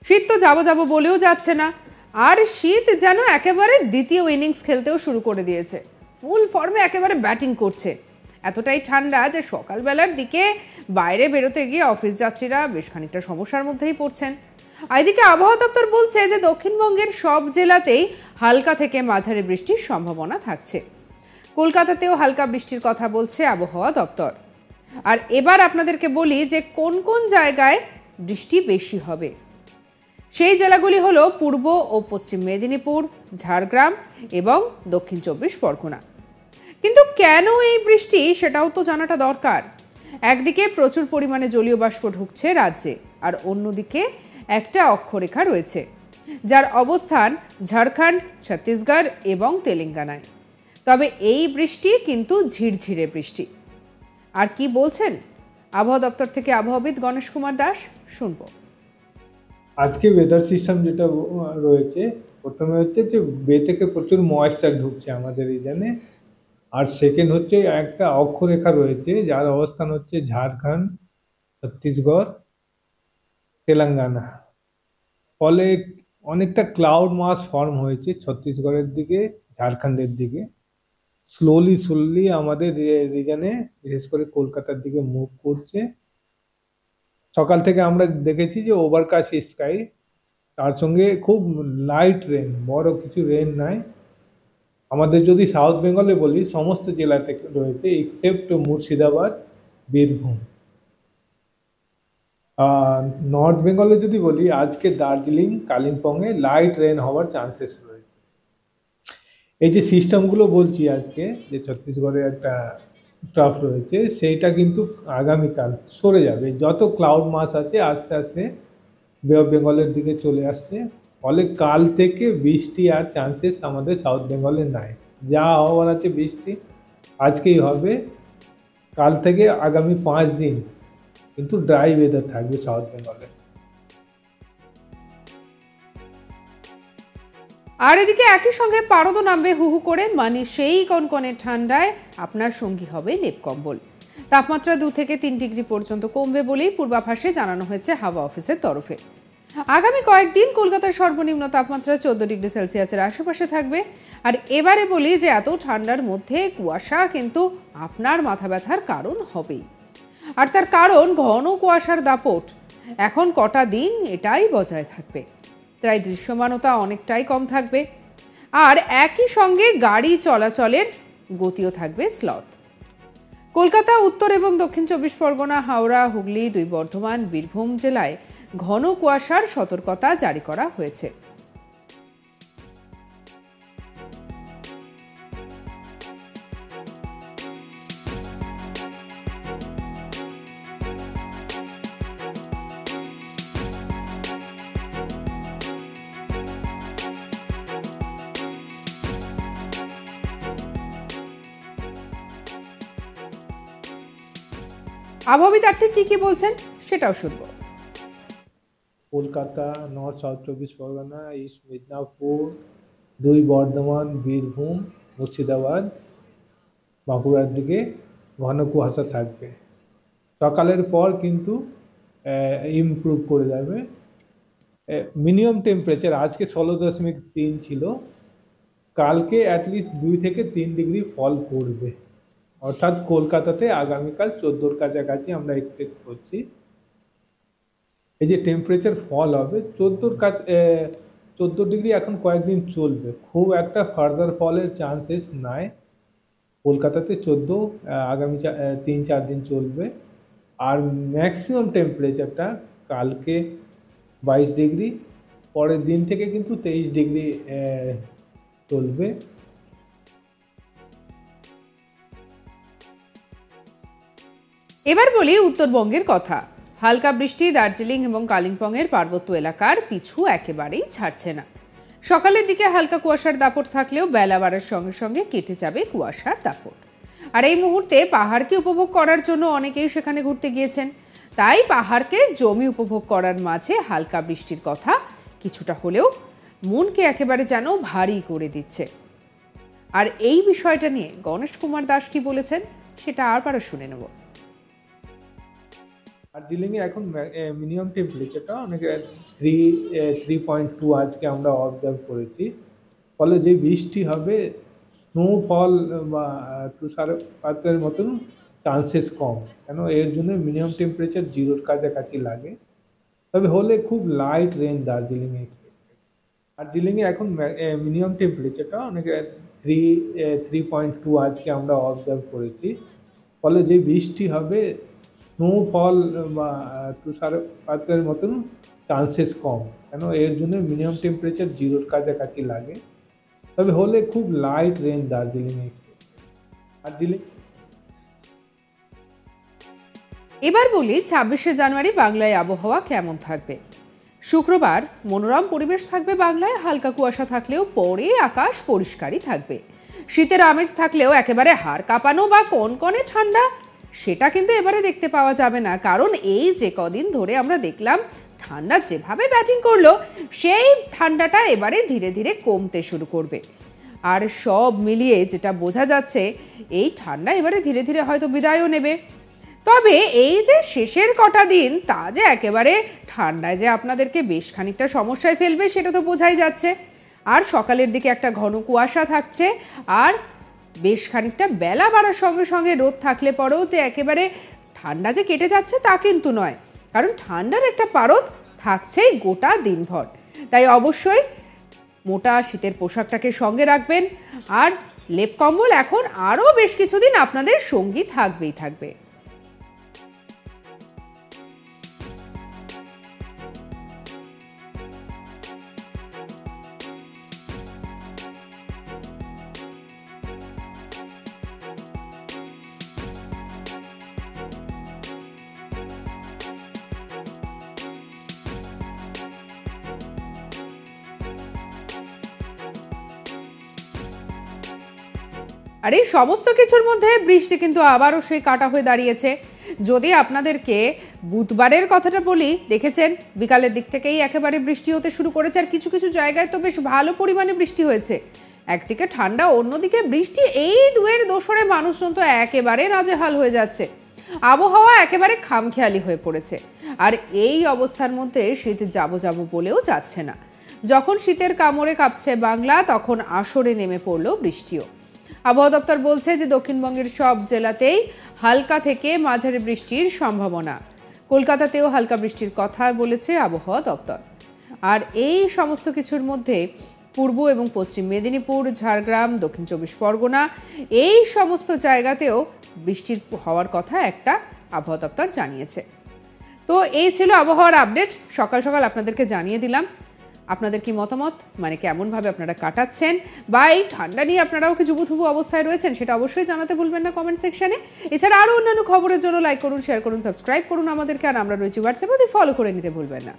শীত তো যাবো যাবো বলেও যাচ্ছে না, আর শীত যেন একেবারে দ্বিতীয় ইনিংস খেলতেও শুরু করে দিয়েছে। ফুল ফর্মে একেবারে ব্যাটিং করছে। এতটাই ঠান্ডা যে সকালবেলার দিকে বাইরে বেরোতে গিয়ে অফিস যাত্রীরা বেশ খানিকটা সমস্যার মধ্যেই পড়ছেন। এদিকে আবহাওয়া দপ্তর বলছে যে দক্ষিণবঙ্গের সব জেলাতেই হালকা থেকে মাঝারি বৃষ্টির সম্ভাবনা থাকছে। কলকাতাতেও হালকা বৃষ্টির কথা বলছে আবহাওয়া দপ্তর। আর এবার আপনাদেরকে বলি যে কোন কোন জায়গায় বৃষ্টি বেশি হবে। সেই জেলাগুলি হলো পূর্ব ও পশ্চিম মেদিনীপুর, ঝাড়গ্রাম এবং দক্ষিণ 24 পরগনা। কিন্তু কেন এই বৃষ্টি সেটাও তো জানাটা দরকার। একদিকে প্রচুর পরিমাণে জলীয় বাষ্প ঢুকছে রাজ্যে, আর অন্যদিকে একটা অক্ষরেখা রয়েছে যার অবস্থান ঝাড়খণ্ড, ছত্তিশগড় এবং তেলেঙ্গানায়। তবে এই বৃষ্টি কিন্তু ঝিরঝিরে বৃষ্টি। আর কি বলছেন আবহাওয়া দপ্তর থেকে আবহাওয়াবিদ গণেশ কুমার দাস, শুনব। আজকে ওয়েদার সিস্টেম যেটা রয়েছে, প্রথমে হচ্ছে যে বে থেকে প্রচুর ময়েশ্চার ঢুকছে আমাদের রিজনে, আর সেকেন্ড হচ্ছে একটা অক্ষরেখা রয়েছে যার অবস্থান হচ্ছে ঝাড়খণ্ড, ছত্তিশগড়, তেলেঙ্গানা। ফলে অনেকটা ক্লাউড মাস ফর্ম হয়েছে ছত্তিশগড়ের দিকে, ঝাড়খণ্ডের দিকে। স্লোলি আমাদের রিজনে, বিশেষ করে কলকাতার দিকে মুভ করছে। সকাল থেকে আমরা দেখেছি যে ওভারকাস্ট স্কাই, তার সঙ্গে খুব লাইট রেন, বড় কিছু রেন নাই। আমাদের যদি সাউথ বেঙ্গলে বলি, সমস্ত জেলাতে রয়েছে এক্সেপ্ট মুর্শিদাবাদ, বীরভূম। নর্থ বেঙ্গলে যদি বলি, আজকে দার্জিলিং, কালিম্পংয়ে লাইট রেন হওয়ার চান্সেস রয়েছে। এই যে সিস্টেমগুলো বলছি আজকে, যে ছত্তিশগড়ে একটা ট্রাফ রয়েছে, সেইটা কিন্তু আগামীকাল সরে যাবে। যত ক্লাউড মাস আছে আস্তে আস্তে বে অফ বেঙ্গলের দিকে চলে আসছে। ফলে কাল থেকে বৃষ্টি আর চান্সেস আমাদের সাউথ বেঙ্গলে নাই। যা হওয়ার আছে বৃষ্টি আজকেই হবে। কাল থেকে আগামী 5 দিন কিন্তু ড্রাই ওয়েদার থাকবে সাউথ বেঙ্গলে। আর এদিকে একই সঙ্গে পারদও নামবে হুহু করে, মানে সেই কনকনে ঠান্ডায় আপনার সঙ্গী হবে লেপ কম্বল। তাপমাত্রা 2 থেকে 3 ডিগ্রি পর্যন্ত কমবে বলেই পূর্বাভাসে জানানো হয়েছে হাওয়া অফিসের তরফে। আগামী কয়েকদিন কলকাতার সর্বনিম্ন তাপমাত্রা 14 ডিগ্রি সেলসিয়াসের আশেপাশে থাকবে। আর এবারে বলি যে এত ঠান্ডার মধ্যে কুয়াশা কিন্তু আপনার মাথা ব্যথার কারণ হবেই। আর তার কারণ ঘন কুয়াশার দাপট এখন কটা দিন এটাই বজায় থাকবে। তাই দৃশ্যমানতা অনেকটাই কম থাকবে, আর একই সঙ্গে গাড়ি চলাচলের গতিও থাকবে স্লথ। কলকাতা, উত্তর এবং দক্ষিণ 24 পরগনা, হাওড়া, হুগলি, 2 বর্ধমান, বীরভূম জেলায় ঘন কুয়াশার সতর্কতা জারি করা হয়েছে। আবহাওয়াবিদ আর ঠিক কি বলছেন সেটাও শুনব। Kolkata, north south 24 Pargana, east Midnapore, 2 Bardhaman, Birbhum, Murshidabad, বাঁকুড়ার দিকে ঘন কুয়াশা থাকবে। সকালের পর কিন্তু ইমপ্রুভ করে যাবে। মিনিমাম টেম্পারেচার আজকে 16.3 ছিল, কালকে অ্যাটলিস্ট 2 থেকে 3 ডিগ্রি ফল পড়বে। অর্থাৎ কলকাতাতে আগামীকাল 14-র কাছাকাছি আমরা এক্সপেক্ট করছি। এই যে টেম্পারেচার ফল হবে 14 ডিগ্রি, এখন কয়েকদিন চলবে, খুব একটা ফার্দার ফলের চান্সেস নাই। কলকাতাতে 14 আগামী 3-4 দিন চলবে। আর ম্যাক্সিমাম টেম্পারেচারটা কালকে 22 ডিগ্রি, পরের দিন থেকে কিন্তু 23 ডিগ্রি চলবে। এবার বলি উত্তরবঙ্গের কথা। হালকা বৃষ্টি দার্জিলিং এবং কালিম্পংয়ের পার্বত্য এলাকার পিছু একেবারেই ছাড়ছে না। সকালের দিকে হালকা কুয়াশার দাপট থাকলেও বেলা বাড়ার সঙ্গে সঙ্গে কেটে যাবে কুয়াশার দাপট। আর এই মুহূর্তে পাহাড়কে উপভোগ করার জন্য অনেকেই সেখানে ঘুরতে গিয়েছেন। তাই পাহাড়কে জমি উপভোগ করার মাঝে হালকা বৃষ্টির কথা কিছুটা হলেও মনকে একেবারে যেন ভারী করে দিচ্ছে। আর এই বিষয়টা নিয়ে গণেশ কুমার দাস কি বলেছেন সেটা আরবারও শুনে নেব। দার্জিলিংয়ে এখন মিনিমাম টেম্পারেচারটা অনেক 3.2 আজকে আমরা অবজার্ভ করেছি। ফলে যে বৃষ্টি হবে, স্নোফল বা তুষারপাতের মতন চান্সেস কম, কেন এর জন্য মিনিমাম টেম্পারেচার 0-র কাছাকাছি লাগে। তবে হলে খুব লাইট রেন দার্জিলিংয়ে এক্সপেক্টেড। দার্জিলিংয়ে এখন মিনিমাম টেম্পারেচারটা অনেক 3.2 আজকে আমরা অবজার্ভ করেছি। ফলে যে বৃষ্টি হবে, স্নোফল বা তুষারপাতের মতন চান্সেস কম, কেন এর জন্য মিনিমাম টেম্পারেচার 0-র কাছাকাছি লাগে। তবে হলে খুব লাইট রেন দার্জিলিংয়ে এক্সপেক্টেড। দার্জিলিং এবার বলি 26শে জানুয়ারি বাংলায় আবহাওয়া কেমন থাকবে। শুক্রবার মনোরম পরিবেশ থাকবে বাংলায়, হালকা কুয়াশা থাকলেও পরে আকাশ পরিষ্কারই থাকবে। শীতের আমেজ থাকলেও একেবারে হাড় কাঁপানো বা কনকনে ঠান্ডা সেটা কিন্তু এবারে দেখতে পাওয়া যাবে না, কারণ এই যে কদিন ধরে আমরা দেখলাম ঠান্ডা যেভাবে ব্যাটিং করলো সেই ঠান্ডাটা এবারে ধীরে ধীরে কমতে শুরু করবে। আর সব মিলিয়ে যেটা বোঝা যাচ্ছে এই ঠান্ডা এবারে ধীরে ধীরে হয়তো বিদায়ও নেবে। তবে এই যে শেষের কটা দিন তা যে একেবারে ঠান্ডায় যে আপনাদেরকে বেশ খানিকটা সমস্যায় ফেলবে সেটা তো বোঝাই যাচ্ছে। আর সকালের দিকে একটা ঘন কুয়াশা থাকছে, আর বেশ খানিকটা বেলা বাড়ার সঙ্গে সঙ্গে রোদ থাকলে পরেও যে একেবারে ঠান্ডা যে কেটে যাচ্ছে তা কিন্তু নয়, কারণ ঠান্ডার একটা পারদ থাকছেই গোটা দিনভর। তাই অবশ্যই মোটা শীতের পোশাকটাকে সঙ্গে রাখবেন, আর লেপ কম্বল এখন আরও বেশ কিছুদিন আপনাদের সঙ্গী থাকবেই থাকবে। আর এই সমস্ত কিছুর মধ্যে বৃষ্টি কিন্তু আবারও সেই কাটা হয়ে দাঁড়িয়েছে। যদি আপনাদেরকে বুধবারের কথাটা বলি, দেখেছেন বিকালের দিক থেকেই একেবারে বৃষ্টি হতে শুরু করেছে, আর কিছু কিছু জায়গায় তো বেশ ভালো পরিমাণে বৃষ্টি হয়েছে। একদিকে ঠান্ডা, অন্যদিকে বৃষ্টি, এই দুয়ের দোসরে মানুষজন তো একেবারে নাজেহাল হয়ে যাচ্ছে। আবহাওয়া একেবারে খামখেয়ালি হয়ে পড়েছে। আর এই অবস্থার মধ্যে শীত যাবো যাবো বলেও যাচ্ছে না। যখন শীতের কামড়ে কাঁপছে বাংলা, তখন আসরে নেমে পড়লো বৃষ্টিও। আবহাওয়া দপ্তর বলছে যে দক্ষিণবঙ্গের সব জেলাতেই হালকা থেকে মাঝারি বৃষ্টির সম্ভাবনা। কলকাতাতেও হালকা বৃষ্টির কথা বলেছে আবহাওয়া দপ্তর। আর এই সমস্ত কিছুর মধ্যে পূর্ব এবং পশ্চিম মেদিনীপুর, ঝাড়গ্রাম, দক্ষিণ 24 পরগনা, এই সমস্ত জায়গাতেও বৃষ্টির হওয়ার কথা একটা আবহাওয়া দপ্তর জানিয়েছে। তো এই ছিল আবহাওয়ার আপডেট, সকাল সকাল আপনাদেরকে জানিয়ে দিলাম। আপনাদের কি মতামত, মানে কেমনভাবে আপনারা কাটাচ্ছেন, বা এই ঠান্ডা নিয়ে আপনারাও কি জুবুথুবু অবস্থায় রয়েছেন, সেটা অবশ্যই জানাতে ভুলবেন না কমেন্ট সেকশনে। এছাড়া আরও অন্যান্য খবরের জন্য লাইক করুন, শেয়ার করুন, সাবস্ক্রাইব করুন আমাদেরকে। আর আমরা রয়েছি হোয়াটসঅ্যাপে, ফলো করে নিতে ভুলবেন না।